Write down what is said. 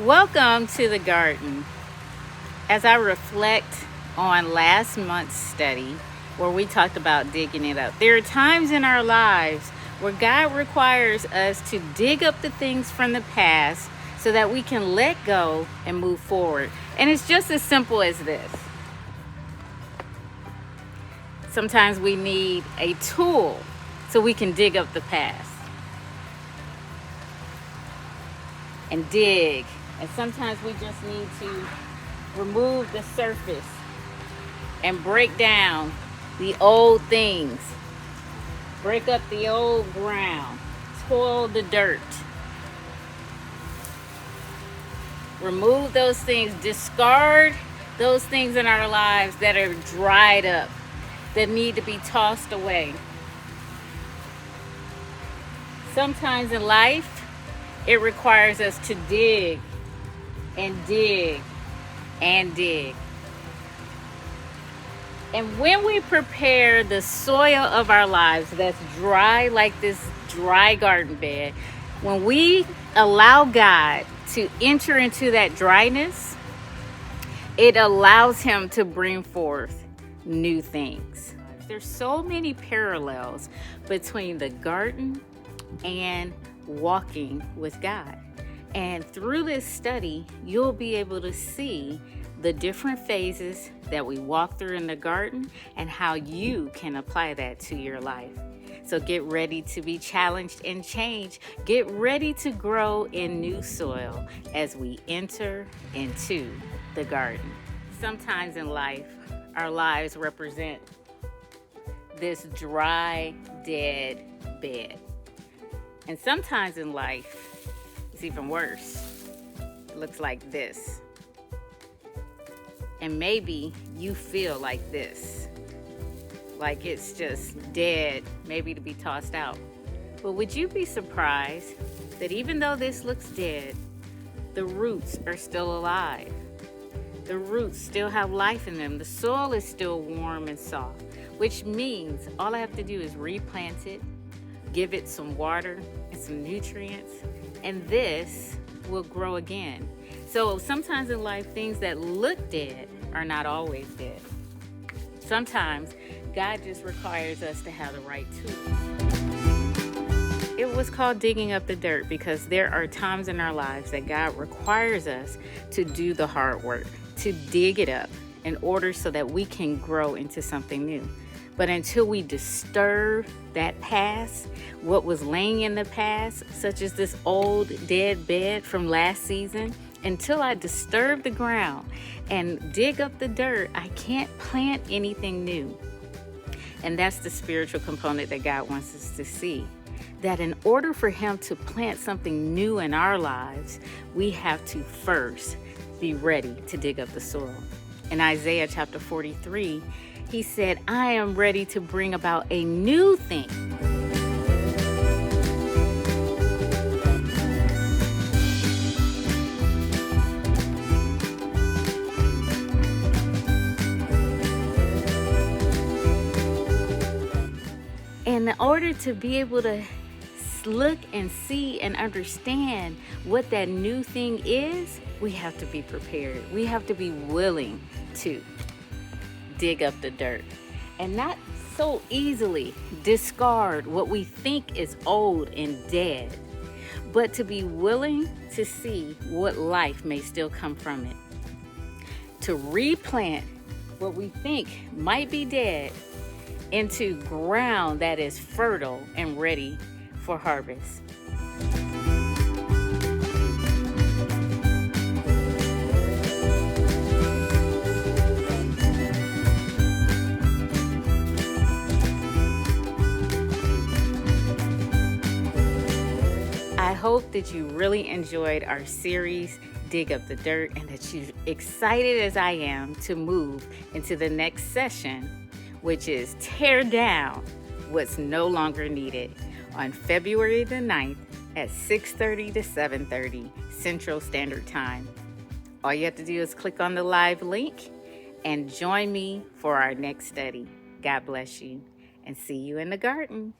Welcome to the garden. As I reflect on last month's study where we talked about digging it up, there are times in our lives where God requires us to dig up the things from the past so that we can let go and move forward. And it's just as simple as this. Sometimes we need a tool so we can dig up the past and dig. And sometimes we just need to remove the surface and break down the old things. Break up the old ground. Spoil the dirt. Remove those things. Discard those things in our lives that are dried up, that need to be tossed away. Sometimes in life, it requires us to dig and dig and dig. And when we prepare the soil of our lives that's dry, like this dry garden bed, when we allow God to enter into that dryness, it allows Him to bring forth new things. There's so many parallels between the garden and walking with God. And through this study, you'll be able to see the different phases that we walk through in the garden and how you can apply that to your life. So get ready to be challenged and changed. Get ready to grow in new soil as we enter into the garden. Sometimes in life, our lives represent this dry, dead bed. And sometimes in life, it's even worse. It looks like this. And maybe you feel like this. Like it's just dead, maybe to be tossed out. But would you be surprised that even though this looks dead, the roots are still alive? The roots still have life in them. The soil is still warm and soft, which means all I have to do is replant it, give it some water and some nutrients, and this will grow again. So sometimes in life, things that look dead are not always dead. Sometimes God just requires us to have the right tools. It was called digging up the dirt because there are times in our lives that God requires us to do the hard work, to dig it up in order so that we can grow into something new. But until we disturb that past, what was laying in the past, such as this old dead bed from last season, until I disturb the ground and dig up the dirt, I can't plant anything new. And that's the spiritual component that God wants us to see. That in order for Him to plant something new in our lives, we have to first be ready to dig up the soil. In Isaiah chapter 43, He said, I am ready to bring about a new thing. And in order to be able to look and see and understand what that new thing is, we have to be prepared. We have to be willing to dig up the dirt and not so easily discard what we think is old and dead, but to be willing to see what life may still come from it. To replant what we think might be dead into ground that is fertile and ready for harvest. I hope that you really enjoyed our series, Dig Up the Dirt, and that you're excited as I am to move into the next session, which is Tear Down What's No Longer Needed, on February the 9th at 6:30 to 7:30 Central Standard Time. All you have to do is click on the live link and join me for our next study. God bless you and see you in the garden.